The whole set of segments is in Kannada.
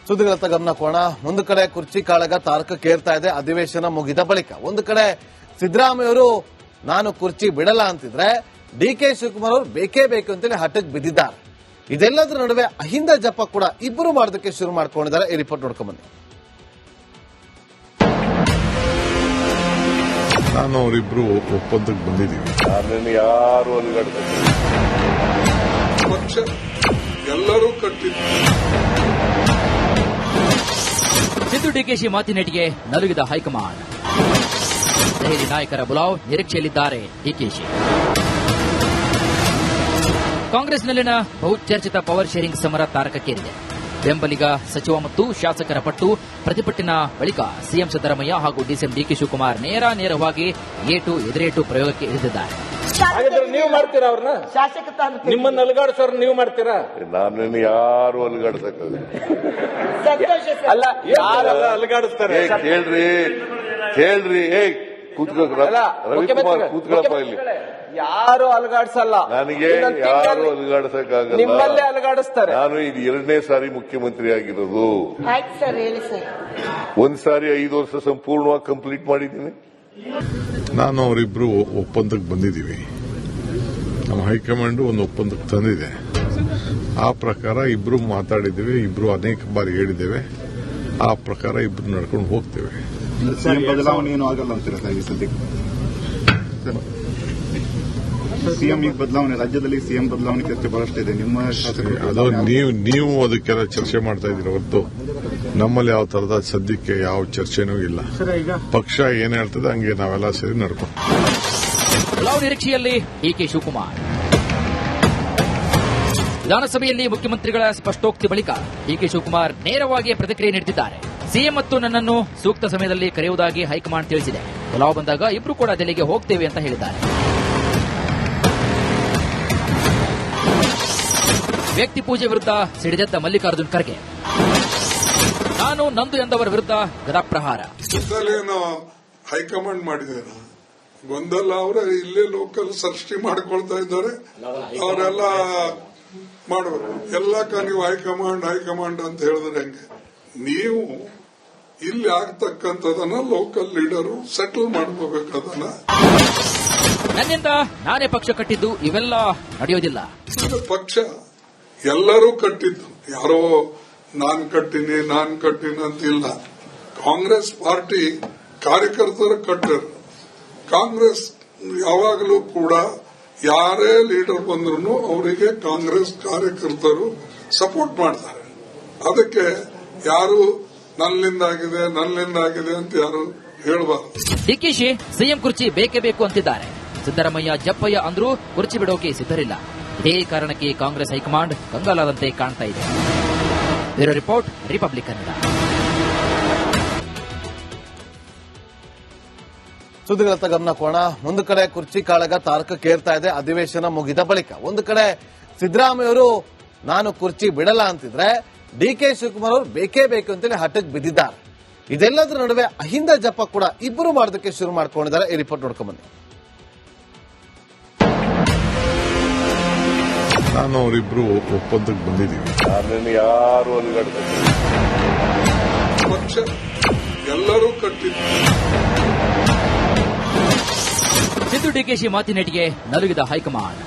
ಸುದ್ದಿಗಳತ್ತ ಗಮನ ಕೋಣ. ಒಂದು ಕಡೆ ಕುರ್ಚಿ ಕಾಳಗ ತಾರಕಕ್ಕೇರ್ತಾ ಇದೆ ಅಧಿವೇಶನ ಮುಗಿದ ಬಳಿಕ. ಒಂದು ಕಡೆ ಸಿದ್ದರಾಮಯ್ಯವರು ನಾನು ಕುರ್ಚಿ ಬಿಡಲ್ಲ ಅಂತಿದ್ರೆ ಡಿಕೆ ಶಿವಕುಮಾರ್ ಅವರು ಬೇಕೇ ಬೇಕು ಅಂತೇಳಿ ಹಠಕ್ಕೆ ಬಿದ್ದಿದ್ದಾರೆ. ಇದೆಲ್ಲದರ ನಡುವೆ ಅಹಿಂದ ಜಪ ಕೂಡ ಇಬ್ಬರು ಮಾಡೋದಕ್ಕೆ ಶುರು ಮಾಡ್ಕೊಂಡಿದ್ದಾರೆ. ಈ ರಿಪೋರ್ಟ್ ನೋಡ್ಕೊಂಡ್ ಬನ್ನಿ. ನಾನು ಅವರಿಬ್ರು ಒಪ್ಪಂದಕ್ಕೆ ಬಂದಿದ್ದೀವಿ. ನಾನೇನು ಯಾರು ಪಕ್ಷ ಎಲ್ಲರೂ ಸಿದ್ದು ಡಿಕೆಶಿ ಮಾತಿನೇಟಿಗೆ ನಲುಗಿದ ಹೈಕಮಾಂಡ್. ದೆಹಲಿ ನಾಯಕರ ಬುಲಾವ್ ನಿರೀಕ್ಷೆಯಲ್ಲಿದ್ದಾರೆ ಡಿಕೆಶಿ. ಕಾಂಗ್ರೆಸ್ನಲ್ಲಿನ ಬಹುಚರ್ಚಿತ ಪವರ್ ಶೇರಿಂಗ್ ಸಮರ ತಾರಕಕ್ಕೇರಿದೆ. ಬೆಂಬಲಿಗ ಸಚಿವ ಮತ್ತು ಶಾಸಕರ ಪಟ್ಟು ಪ್ರತಿಭಟನಾ ಬಳಿಕ ಸಿಎಂ ಸಿದ್ದರಾಮಯ್ಯ ಹಾಗೂ ಡಿಸಿಎಂ ಡಿಕೆ ಶಿವಕುಮಾರ್ ನೇರವಾಗಿ ಏಟು ಎದುರೇಟು ಪ್ರಯೋಗಕ್ಕೆ ಇಳಿದಿದ್ದಾರೆ. ನೀವು ಮಾಡ್ತೀರಾ ಅವ್ರನ್ನ ನಿಮ್ಮನ್ನ ಅಲುಗಾಡಿಸೋರ್ ನೀವು ಮಾಡ್ತೀರಾ? ನಾನೇನು ಯಾರು ಅಲುಗಾಡ್ಸಕ್ಕಾಗಲ್ಲ. ಅಲ್ಲ ಯಾರೆಲ್ಲ ಅಲುಗಾಡಿಸ್ತಾರೆ ಕೇಳ್ರಿ ರವಿಕುಮಾರ್ ಕೂತ್ಕೊಳ್ಳಪ್ಪ ಇಲ್ಲಿ. ಯಾರು ಅಲುಗಾಡಿಸಲ್ಲ. ನನಗೆ ಯಾರು ಅಲುಗಾಡ್ಸಕ್ಕಾಗಲ್ಲ. ನಿಮ್ಮಲ್ಲೇ ಅಲುಗಾಡಿಸ್ತಾರೆ. ನಾನು ಇದು 2ನೇ ಸಾರಿ ಮುಖ್ಯಮಂತ್ರಿ ಆಗಿರೋದು. ಒಂದ್ ಸಾರಿ 5 ವರ್ಷ ಸಂಪೂರ್ಣವಾಗಿ ಕಂಪ್ಲೀಟ್ ಮಾಡಿದ್ದೀನಿ. ನಾನು ಅವರಿಬ್ರು ಒಪ್ಪಂದಕ್ಕೆ ಬಂದಿದ್ದೀವಿ. ನಮ್ಮ ಹೈಕಮಾಂಡ್ ಒಂದು ಒಪ್ಪಂದಕ್ಕೆ ತಂದಿದೆ. ಆ ಪ್ರಕಾರ ಇಬ್ರು ಮಾತಾಡಿದ್ದೇವೆ, ಇಬ್ರು ಅನೇಕ ಬಾರಿ ಹೇಳಿದ್ದೇವೆ. ಆ ಪ್ರಕಾರ ಇಬ್ರು ನಡ್ಕೊಂಡು ಹೋಗ್ತೇವೆ. ಬದಲಾವಣೆ ಏನು ಆಗಲ್ಲ ಅಂತೀರಾ ಸರ್? ಈ ಸದ್ಯಕ್ಕೆ ಸಿಎಂ ಈಗ ಬದಲಾವಣೆ, ರಾಜ್ಯದಲ್ಲಿ ಸಿಎಂ ಬದಲಾವಣೆ ಚರ್ಚೆ ಬಹಳಷ್ಟು ಇದೆ. ನಿಮ್ಮ ಅದು ನೀವು ಅದಕ್ಕೆಲ್ಲ ಚರ್ಚೆ ಮಾಡ್ತಾ ಇದ್ದೀರ ಹೊರತು ನಮ್ಮಲ್ಲಿ ಯಾವ ತರದ ಸದ್ಯಕ್ಕೆ ಯಾವ ಚರ್ಚೆನೂ ಇಲ್ಲ. ಪಕ್ಷ ಏನ್ ಹೇಳ್ತದೆ ಹಂಗೆ ನಾವೆಲ್ಲ ಸೇರಿ ನಡ್ಕೊಂಡು. ಬುಲಾವ್ ನಿರೀಕ್ಷೆಯಲ್ಲಿ ಡಿಕೆ ಶಿವಕುಮಾರ್. ವಿಧಾನಸಭೆಯಲ್ಲಿ ಮುಖ್ಯಮಂತ್ರಿಗಳ ಸ್ಪಷ್ಟೋಕ್ತಿ ಬಳಿಕ ಡಿಕೆ ಶಿವಕುಮಾರ್ ನೇರವಾಗಿ ಪ್ರತಿಕ್ರಿಯೆ ನೀಡುತ್ತಿದ್ದಾರೆ. ಸಿಎಂ ಮತ್ತು ನನ್ನನ್ನು ಸೂಕ್ತ ಸಮಯದಲ್ಲಿ ಕರೆಯುವುದಾಗಿ ಹೈಕಮಾಂಡ್ ತಿಳಿಸಿದೆ. ಬುಲಾವ್ ಬಂದಾಗ ಇಬ್ರು ಕೂಡ ದೆಹಲಿಗೆ ಹೋಗ್ತೇವೆ ಅಂತ ಹೇಳಿದ್ದಾರೆ. ವ್ಯಕ್ತಿ ಪೂಜೆ ವಿರುದ್ಧ ಸಿಡಿದೆದ್ದ ಮಲ್ಲಿಕಾರ್ಜುನ್ ಖರ್ಗೆ. ನಾನು ನಂದು ಎಂದವರ ವಿರುದ್ಧ ಗದಾಪ್ರಹಾರ. ಹೈಕಮಾಂಡ್ ಮಾಡಿದ್ದೇನೆ ಗೊಂದಲ. ಅವರ ಇಲ್ಲೇ ಲೋಕಲ್ ಸೃಷ್ಟಿ ಮಾಡ್ಕೊಳ್ತಾ ಇದ್ದಾರೆ. ಅವರೆಲ್ಲ ಮಾಡಬೇಕು ಎಲ್ಲಕ್ಕ ನೀವು ಹೈಕಮಾಂಡ್ ಅಂತ ಹೇಳಿದ್ರೆ ಹೆಂಗೆ? ನೀವು ಇಲ್ಲಿ ಆಗ್ತಕ್ಕಂಥದನ್ನ ಲೋಕಲ್ ಲೀಡರು ಸೆಟಲ್ ಮಾಡ್ಕೋಬೇಕದನ್ನ. ನನ್ನಿಂದ ನಾನೇ ಪಕ್ಷ ಕಟ್ಟಿದ್ದು ಇವೆಲ್ಲ ನಡೆಯೋದಿಲ್ಲ. ಪಕ್ಷ ಎಲ್ಲರೂ ಕಟ್ಟಿದ್ದು, ಯಾರೋ ನಾನ್ ಕಟ್ಟಿನಿ ಅಂತಿಲ್ಲ. ಕಾಂಗ್ರೆಸ್ ಪಾರ್ಟಿ ಕಾರ್ಯಕರ್ತರು ಕಟ್ಟರು. ಕಾಂಗ್ರೆಸ್ ಯಾವಾಗಲೂ ಕೂಡ ಯಾರೇ ಲೀಡರ್ ಬಂದ್ರು ಅವರಿಗೆ ಕಾಂಗ್ರೆಸ್ ಕಾರ್ಯಕರ್ತರು ಸಪೋರ್ಟ್ ಮಾಡ್ತಾರೆ. ಅದಕ್ಕೆ ಯಾರು ನನ್ನಿಂದಾಗಿದೆ ಅಂತ ಯಾರು ಹೇಳಬಾರದು. ಡಿಕೆಶಿ ಸಿಎಂ ಕುರ್ಚಿ ಬೇಕೇ ಬೇಕು ಅಂತಿದ್ದಾರೆ. ಸಿದ್ದರಾಮಯ್ಯ ಜಪ್ಪಯ್ಯ ಅಂದ್ರೂ ಕುರ್ಚಿ ಬಿಡೋಕೆ ಸಿದ್ಧರಿಲ್ಲ. ಇದೇ ಕಾರಣಕ್ಕೆ ಕಾಂಗ್ರೆಸ್ ಹೈಕಮಾಂಡ್ ಕಂಗಾಲಾದಂತೆ ಕಾಣ್ತಾ ಇದೆ. Bureau report, Republic Kannada. ಸುದ್ದಿಗಳತ್ತ ಗಮನ ಕೋಣ. ಒಂದು ಕಡೆ ಕುರ್ಚಿ ಕಾಳಗ ತಾರಕಕ್ಕೇರ್ತಾ ಇದೆ ಅಧಿವೇಶನ ಮುಗಿದ ಬಳಿಕ. ಒಂದು ಕಡೆ ಸಿದ್ದರಾಮಯ್ಯವರು ನಾನು ಕುರ್ಚಿ ಬಿಡಲ್ಲ ಅಂತಿದ್ರೆ ಡಿಕೆ ಶಿವಕುಮಾರ್ ಅವರು ಬೇಕೇ ಬೇಕು ಅಂತೇಳಿ ಹಠಕ್ಕೆ ಬಿದ್ದಿದ್ದಾರೆ. ಇದೆಲ್ಲದರ ನಡುವೆ ಅಹಿಂದ ಜಪ ಕೂಡ ಇಬ್ಬರು ಮಾಡೋದಕ್ಕೆ ಶುರು ಮಾಡ್ಕೊಂಡಿದ್ದಾರೆ. ಈ ರಿಪೋರ್ಟ್ ನೋಡ್ಕೊಂಡ್ ಬನ್ನಿ. ನಾನು ಅವರಿಬ್ರು ಒಪ್ಪಂದಕ್ಕೆ ಬಂದಿದ್ದೀವಿ. ನಾನೇನು ಯಾರು ಪಕ್ಷ ಎಲ್ಲರೂ ಸಿದ್ದು ಡಿಕೆಶಿ ಮಾತಿನೇಟಿಗೆ ನಲುಗಿದ ಹೈಕಮಾಂಡ್.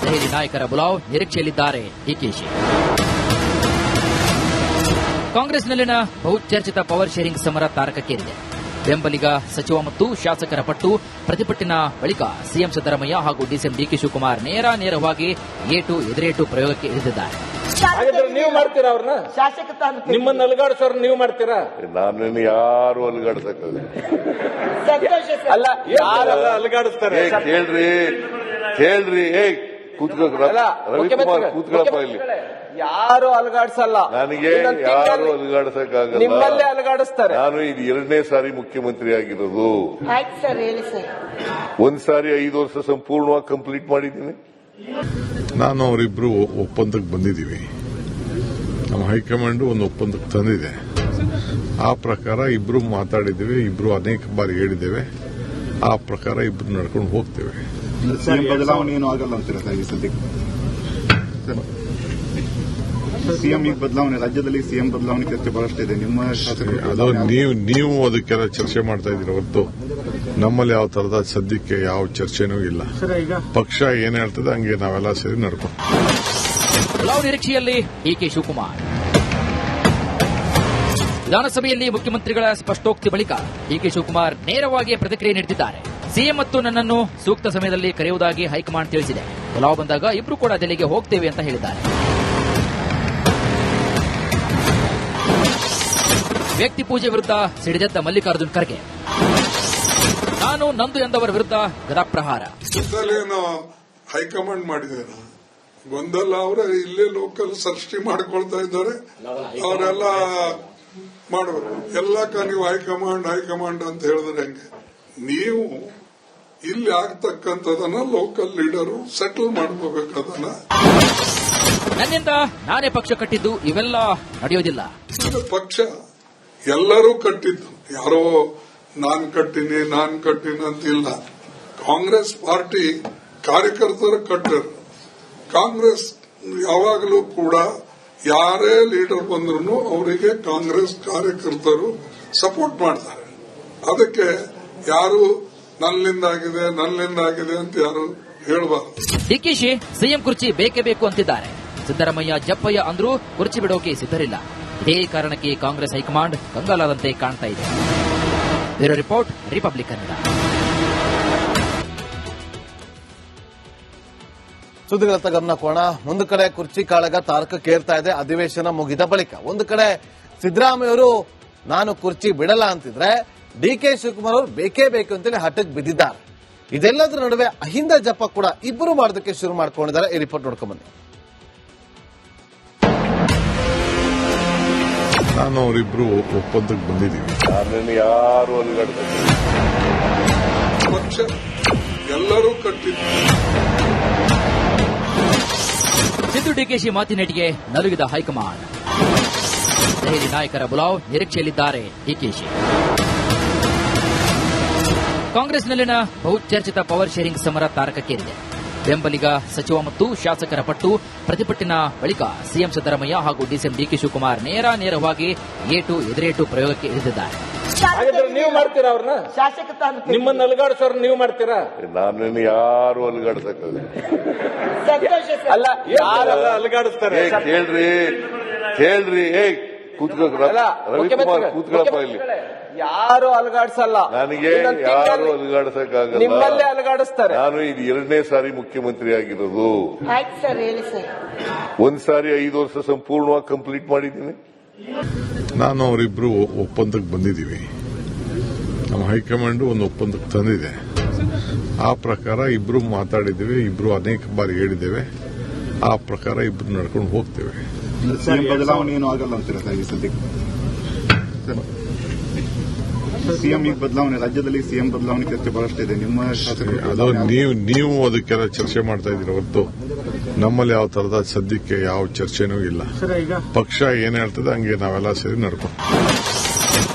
ದೆಹಲಿ ನಾಯಕರ ಬುಲಾವ್ ನಿರೀಕ್ಷೆಯಲ್ಲಿದ್ದಾರೆ ಡಿಕೆಶಿ. ಕಾಂಗ್ರೆಸ್ನಲ್ಲಿನ ಬಹುಚರ್ಚಿತ ಪವರ್ ಶೇರಿಂಗ್ ಸಮರ ತಾರಕಕ್ಕೇರಿದೆ. ಬೆಂಬಲಿಗ ಸಚಿವ ಮತ್ತು ಶಾಸಕರ ಪಟ್ಟು ಪ್ರತಿಭಟನಾ ಬಳಿಕ ಸಿಎಂ ಸಿದ್ದರಾಮಯ್ಯ ಹಾಗೂ ಡಿಸಿಎಂ ಡಿಕೆ ಶಿವಕುಮಾರ್ ನೇರವಾಗಿ ಏಟು ಎದುರೇಟು ಪ್ರಯೋಗಕ್ಕೆ ಇಳಿದಿದ್ದಾರೆ. ನೀವು ಮಾಡ್ತೀರಾ ಅವ್ರನ್ನ? ನಿಮ್ಮನ್ನ ಅಲುಗಾಡಿಸೋರ್ ನೀವು ಮಾಡ್ತೀರಾ? ನಾನೇನು ಯಾರು ಅಲುಗಾಡ್ಸಕ್ಕಾಗಲ್ಲ. ಅಲ್ಲ ಯಾರೆಲ್ಲ ಅಲುಗಾಡಿಸ್ತಾರೆ? ಕೇಳ್ರಿ ರವಿಕುಮಾರ್ ಕೂತ್ಕೊಳ್ಳಪ್ಪ ಇಲ್ಲಿ. ಯಾರು ಅಲುಗಾಡಿಸಲ್ಲ. ನನಗೆ ಯಾರು ಅಲುಗಾಡ್ಸಕ್ಕಾಗಲ್ಲ. ನಿಮ್ಮಲ್ಲೇ ಅಲುಗಾಡಿಸ್ತಾರೆ. ನಾನು ಇದು 2ನೇ ಸಾರಿ ಮುಖ್ಯಮಂತ್ರಿ ಆಗಿರೋದು. ಒಂದ್ ಸಾರಿ 5 ವರ್ಷ ಸಂಪೂರ್ಣವಾಗಿ ಕಂಪ್ಲೀಟ್ ಮಾಡಿದ್ದೀನಿ. ನಾನು ಅವರಿಬ್ರು ಒಪ್ಪಂದಕ್ಕೆ ಬಂದಿದ್ದೀವಿ. ನಮ್ಮ ಹೈಕಮಾಂಡ್ ಒಂದು ಒಪ್ಪಂದಕ್ಕೆ ತಂದಿದೆ. ಆ ಪ್ರಕಾರ ಇಬ್ರು ಮಾತಾಡಿದ್ದೇವೆ, ಇಬ್ರು ಅನೇಕ ಬಾರಿ ಹೇಳಿದ್ದೇವೆ. ಆ ಪ್ರಕಾರ ಇಬ್ರು ನಡ್ಕೊಂಡು ಹೋಗ್ತೇವೆ. ಬದಲಾವಣೆ ಏನು ಆಗಲ್ಲ ಅಂತೀರಾ ಸರ್? ಈ ಸದ್ಯಕ್ಕೆ ಸಿಎಂ ಈಗ ಬದಲಾವಣೆ, ರಾಜ್ಯದಲ್ಲಿ ಸಿಎಂ ಬದಲಾವಣೆ ಚರ್ಚೆ ಬಹಳಷ್ಟು ಇದೆ. ನಿಮ್ಮ ಅದು ನೀವು ಅದಕ್ಕೆಲ್ಲ ಚರ್ಚೆ ಮಾಡ್ತಾ ಇದ್ದೀರ ಹೊರತು ನಮ್ಮಲ್ಲಿ ಯಾವ ತರದ ಸದ್ಯಕ್ಕೆ ಯಾವ ಚರ್ಚೆನೂ ಇಲ್ಲ. ಪಕ್ಷ ಏನ್ ಹೇಳ್ತದೆ ಹಂಗೆ ನಾವೆಲ್ಲ ಸೇರಿ ನಡ್ಕೊಂಡು ಪಲಾವ್ ನಿರೀಕ್ಷೆಯಲ್ಲಿ ಡಿಕೆ ಶಿವಕುಮಾರ್. ವಿಧಾನಸಭೆಯಲ್ಲಿ ಮುಖ್ಯಮಂತ್ರಿಗಳ ಸ್ಪಷ್ಟೋಕ್ತಿ ಬಳಿಕ ಡಿಕೆ ಶಿವಕುಮಾರ್ ನೇರವಾಗಿ ಪ್ರತಿಕ್ರಿಯೆ ನೀಡುತ್ತಿದ್ದಾರೆ. ಸಿಎಂ ಮತ್ತು ನನ್ನನ್ನು ಸೂಕ್ತ ಸಮಯದಲ್ಲಿ ಕರೆಯುವುದಾಗಿ ಹೈಕಮಾಂಡ್ ತಿಳಿಸಿದೆ. ಪಲಾವ್ ಬಂದಾಗ ಇಬ್ರು ಕೂಡ ದೆಹಲಿಗೆ ಹೋಗ್ತೇವೆ ಅಂತ ಹೇಳಿದ್ದಾರೆ. ವ್ಯಕ್ತಿ ಪೂಜೆ ವಿರುದ್ಧ ಸಿಡಿದೆದ್ದ ಮಲ್ಲಿಕಾರ್ಜುನ್ ಖರ್ಗೆ. ನಾನು ನಂದು ಎಂದವರ ವಿರುದ್ಧ ಗದಾಪ್ರಹಾರ. ಹೈಕಮಾಂಡ್ ಮಾಡಿದ್ದೇನೆ ಗೊಂದಲ ಅವರ ಇಲ್ಲೇ ಲೋಕಲ್ ಸೃಷ್ಟಿ ಮಾಡ್ಕೊಳ್ತಾ ಇದ್ದಾರೆ. ಅವರೆಲ್ಲ ಮಾಡಬೇಕು. ಎಲ್ಲಕ್ಕ ನೀವು ಹೈಕಮಾಂಡ್ ಅಂತ ಹೇಳಿದ್ರೆ ಹೆಂಗೆ? ನೀವು ಇಲ್ಲಿ ಆಗ್ತಕ್ಕಂಥದನ್ನ ಲೋಕಲ್ ಲೀಡರು ಸೆಟಲ್ ಮಾಡ್ಕೋಬೇಕದನ್ನ. ನನ್ನಿಂದ ನಾನೇ ಪಕ್ಷ ಕಟ್ಟಿದ್ದು ಇವೆಲ್ಲ ನಡೆಯೋದಿಲ್ಲ. ಪಕ್ಷ ಎಲ್ಲರೂ ಕಟ್ಟಿದ್ದು, ಯಾರೋ ನಾನ್ ಕಟ್ಟಿನಿ ಅಂತಿಲ್ಲ. ಕಾಂಗ್ರೆಸ್ ಪಾರ್ಟಿ ಕಾರ್ಯಕರ್ತರು ಕಟ್ಟರು. ಕಾಂಗ್ರೆಸ್ ಯಾವಾಗಲೂ ಕೂಡ ಯಾರೇ ಲೀಡರ್ ಬಂದ್ರು ಅವರಿಗೆ ಕಾಂಗ್ರೆಸ್ ಕಾರ್ಯಕರ್ತರು ಸಪೋರ್ಟ್ ಮಾಡ್ತಾರೆ. ಅದಕ್ಕೆ ಯಾರು ನನ್ನಿಂದಾಗಿದೆ ಅಂತ ಯಾರು ಹೇಳಬಾರದು. ಡಿಕೆಶಿ ಸಿಎಂ ಕುರ್ಚಿ ಬೇಕೇ ಬೇಕು ಅಂತಿದ್ದಾರೆ. ಸಿದ್ದರಾಮಯ್ಯ ಜಪ್ಪಯ್ಯ ಅಂದ್ರೂ ಕುರ್ಚಿ ಬಿಡೋಕೆ ಸಿದ್ಧರಿಲ್ಲ. ಇದೇ ಕಾರಣಕ್ಕೆ ಕಾಂಗ್ರೆಸ್ ಹೈಕಮಾಂಡ್ ಕಂಗಾಲಾದಂತೆ ಕಾಣ್ತಾ ಇದೆ. Bureau report, Republic Kannada. ಸುದ್ದಿಗಳತ್ತ ಗಮನ ಕೋಣ. ಒಂದು ಕಡೆ ಕುರ್ಚಿ ಕಾಳಗ ತಾರಕಕ್ಕೇರ್ತಾ ಇದೆ ಅಧಿವೇಶನ ಮುಗಿದ ಬಳಿಕ. ಒಂದು ಕಡೆ ಸಿದ್ದರಾಮಯ್ಯವರು ನಾನು ಕುರ್ಚಿ ಬಿಡಲ್ಲ ಅಂತಿದ್ರೆ ಡಿಕೆ ಶಿವಕುಮಾರ್ ಅವರು ಬೇಕೇ ಬೇಕು ಅಂತೇಳಿ ಹಠಕ್ಕೆ ಬಿದ್ದಿದ್ದಾರೆ. ಇದೆಲ್ಲದರ ನಡುವೆ ಅಹಿಂದ ಜಪ ಕೂಡ ಇಬ್ಬರು ಮಾಡೋದಕ್ಕೆ ಶುರು ಮಾಡ್ಕೊಂಡಿದ್ದಾರೆ. ಈ ರಿಪೋರ್ಟ್ ನೋಡ್ಕೊಂಡ್ ಬನ್ನಿ. ನಾನು ಅವರಿಬ್ರು ಒಪ್ಪಂದಕ್ಕೆ ಬಂದಿದ್ದೀವಿ. ನನ್ನನ್ನು ಯಾರು ಅಲ್ಗಾಡ್ತಾರೆ? ಪಕ್ಷ ಎಲ್ಲರೂ ಕಟ್ಟಿದ್ದು. ಸಿದ್ದು ಡಿಕೆಶಿ ಮಾತಿನೇಟಿಗೆ ನಲುಗಿದ ಹೈಕಮಾಂಡ್. ದೆಹಲಿ ನಾಯಕರ ಬುಲಾವ್ ನಿರೀಕ್ಷೆಯಲ್ಲಿದ್ದಾರೆ ಡಿಕೆಶಿ. ಕಾಂಗ್ರೆಸ್ನಲ್ಲಿನ ಬಹುಚರ್ಚಿತ ಪವರ್ ಶೇರಿಂಗ್ ಸಮರ ತಾರಕಕ್ಕೇರಿದೆ. ಬೆಂಬಲಿಗ ಸಚಿವ ಮತ್ತು ಶಾಸಕರ ಪಟ್ಟು ಪ್ರತಿಭಟನಾ ಬಳಿಕ ಸಿಎಂ ಸಿದ್ದರಾಮಯ್ಯ ಹಾಗೂ ಡಿಸಿಎಂ ಡಿಕೆ ಶಿವಕುಮಾರ್ ನೇರವಾಗಿ ಎದುರೇಟು ಪ್ರಯೋಗಕ್ಕೆ ಇಳಿದಿದ್ದಾರೆ. ಹಾಗಾದ್ರೆ ನೀವು ಮಾಡ್ತೀರಾ ಅವ್ರನ್ನ? ನಿಮ್ಮನ್ನ ಅಲುಗಾಡಿಸೋರ್ ನೀವು ಮಾಡ್ತೀರಾ? ನನ್ನನ್ನು ಯಾರು ಅಲ್ಗಾಡ್ಸಕ್ಕಾಗಲ್ಲ. ಅಲ್ಲ, ಯಾರೆಲ್ಲ ಅಲುಗಾಡಿಸ್ತಾರೆ? ಕೇಳ್ರಿ ರವಿಕುಮಾರ್ ಕೂತ್ಕೊಳ್ಳಪ್ಪ ಇಲ್ಲಿ. ಯಾರು ಅಲುಗಾಡಿಸಲ್ಲ. ನನಗೆ ಯಾರು ಅಲ್ಗಾಡ್ಸಕ್ಕಾಗಲ್ಲ. ನಿಮ್ಮಲ್ಲೇ ಅಲುಗಾಡಿಸ್ತಾರೆ. ನಾನು ಇದು 2ನೇ ಸಾರಿ ಮುಖ್ಯಮಂತ್ರಿ ಆಗಿರೋದು. ಒಂದ್ ಸಾರಿ 5 ವರ್ಷ ಸಂಪೂರ್ಣವಾಗಿ ಕಂಪ್ಲೀಟ್ ಮಾಡಿದ್ದೀನಿ. ನಾನು ಅವರಿಬ್ರು ಒಪ್ಪಂದಕ್ಕೆ ಬಂದಿದ್ದೀವಿ. ನಮ್ಮ ಹೈಕಮಾಂಡ್ ಒಂದು ಒಪ್ಪಂದಕ್ಕೆ ತಂದಿದೆ. ಆ ಪ್ರಕಾರ ಇಬ್ರು ಮಾತಾಡಿದ್ದೇವೆ, ಇಬ್ರು ಅನೇಕ ಬಾರಿ ಹೇಳಿದ್ದೇವೆ. ಆ ಪ್ರಕಾರ ಇಬ್ರು ನಡ್ಕೊಂಡು ಹೋಗ್ತೇವೆ. ಸಿಎಂ ಬದಲಾವಣೆ ಏನು ಆಗಲ್ಲ ಅಂತೀರಾ ಸರ್? ಈ ಸದ್ಯಕ್ಕೆ ಸಿಎಂ ಈಗ ಬದಲಾವಣೆ, ರಾಜ್ಯದಲ್ಲಿ ಸಿಎಂ ಬದಲಾವಣೆ ಚರ್ಚೆ ಬಹಳಷ್ಟು ಇದೆ. ನಿಮ್ಮ ಅದು ನೀವು ಅದಕ್ಕೆಲ್ಲ ಚರ್ಚೆ ಮಾಡ್ತಾ ಇದ್ದೀರ ಹೊರತು ನಮ್ಮಲ್ಲಿ ಯಾವ ತರದ ಸದ್ಯಕ್ಕೆ ಯಾವ ಚರ್ಚೆನೂ ಇಲ್ಲ. ಪಕ್ಷ ಏನ್ ಹೇಳ್ತದೆ ಹಂಗೆ ನಾವೆಲ್ಲ ಸೇರಿ ನಡ್ಕೊಂಡು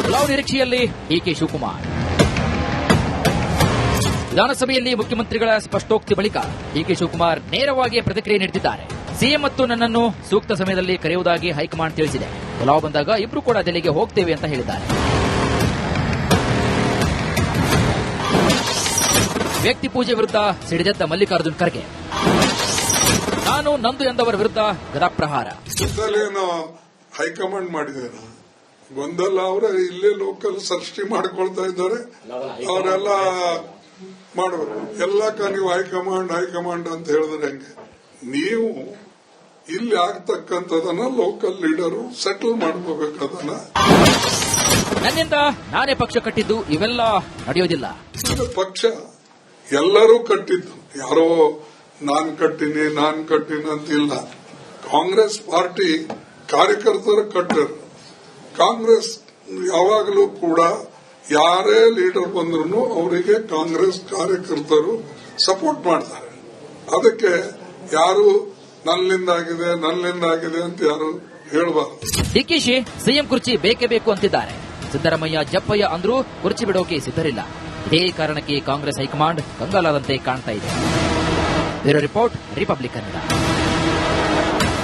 ಪಲಾವ್ ನಿರೀಕ್ಷೆಯಲ್ಲಿ ಡಿಕೆ ಶಿವಕುಮಾರ್. ವಿಧಾನಸಭೆಯಲ್ಲಿ ಮುಖ್ಯಮಂತ್ರಿಗಳ ಸ್ಪಷ್ಟೋಕ್ತಿ ಬಳಿಕ ಡಿಕೆ ಶಿವಕುಮಾರ್ ನೇರವಾಗಿ ಪ್ರತಿಕ್ರಿಯೆ ನೀಡುತ್ತಿದ್ದಾರೆ. ಸಿಎಂ ಮತ್ತು ನನ್ನನ್ನು ಸೂಕ್ತ ಸಮಯದಲ್ಲಿ ಕರೆಯುವುದಾಗಿ ಹೈಕಮಾಂಡ್ ತಿಳಿಸಿದೆ. ಪಲಾವ್ ಬಂದಾಗ ಇಬ್ರು ಕೂಡ ದೆಹಲಿಗೆ ಹೋಗ್ತೇವೆ ಅಂತ ಹೇಳಿದ್ದಾರೆ. ವ್ಯಕ್ತಿ ಪೂಜೆ ವಿರುದ್ಧ ಸಿಡಿದೆದ್ದ ಮಲ್ಲಿಕಾರ್ಜುನ್ ಖರ್ಗೆ. ನಾನು ನಂದು ಎಂದವರ ವಿರುದ್ಧ ಗದಾಪ್ರಹಾರ. ಹೈಕಮಾಂಡ್ ಮಾಡಿದ್ದೇನೆ ಗೊಂದಲ ಅವರ ಇಲ್ಲೇ ಲೋಕಲ್ ಸೃಷ್ಟಿ ಮಾಡ್ಕೊಳ್ತಾ ಇದ್ದಾರೆ. ಅವರೆಲ್ಲ ಮಾಡಬೇಕು. ಎಲ್ಲಕ್ಕ ನೀವು ಹೈಕಮಾಂಡ್ ಅಂತ ಹೇಳಿದ್ರೆ ಹೆಂಗೆ? ನೀವು ಇಲ್ಲಿ ಆಗ್ತಕ್ಕಂಥದನ್ನ ಲೋಕಲ್ ಲೀಡರು ಸೆಟಲ್ ಮಾಡ್ಕೋಬೇಕದನ್ನ. ನನ್ನಿಂದ ನಾನೇ ಪಕ್ಷ ಕಟ್ಟಿದ್ದು ಇವೆಲ್ಲ ನಡೆಯೋದಿಲ್ಲ. ಪಕ್ಷ ಎಲ್ಲರೂ ಕಟ್ಟಿದ್ದು, ಯಾರೋ ನಾನ್ ಕಟ್ಟಿನಿ ಅಂತಿಲ್ಲ. ಕಾಂಗ್ರೆಸ್ ಪಾರ್ಟಿ ಕಾರ್ಯಕರ್ತರು ಕಟ್ಟರು. ಕಾಂಗ್ರೆಸ್ ಯಾವಾಗಲೂ ಕೂಡ ಯಾರೇ ಲೀಡರ್ ಬಂದ್ರು ಅವರಿಗೆ ಕಾಂಗ್ರೆಸ್ ಕಾರ್ಯಕರ್ತರು ಸಪೋರ್ಟ್ ಮಾಡ್ತಾರೆ. ಅದಕ್ಕೆ ಯಾರು ನನ್ನಿಂದಾಗಿದೆ ಅಂತ ಯಾರು ಹೇಳಬಾರದು. ಡಿಕೆಶಿ ಸಿಎಂ ಕುರ್ಚಿ ಬೇಕೇ ಬೇಕು ಅಂತಿದ್ದಾರೆ. ಸಿದ್ದರಾಮಯ್ಯ ಜಪ್ಪಯ್ಯ ಅಂದ್ರೂ ಕುರ್ಚಿ ಬಿಡೋಕೆ ಸಿದ್ಧರಿಲ್ಲ. ಇದೇ ಕಾರಣಕ್ಕೆ ಕಾಂಗ್ರೆಸ್ ಹೈಕಮಾಂಡ್ ಕಂಗಾಲಾದಂತೆ ಕಾಣ್ತಾ ಇದೆ. Bureau report, Republic Kannada.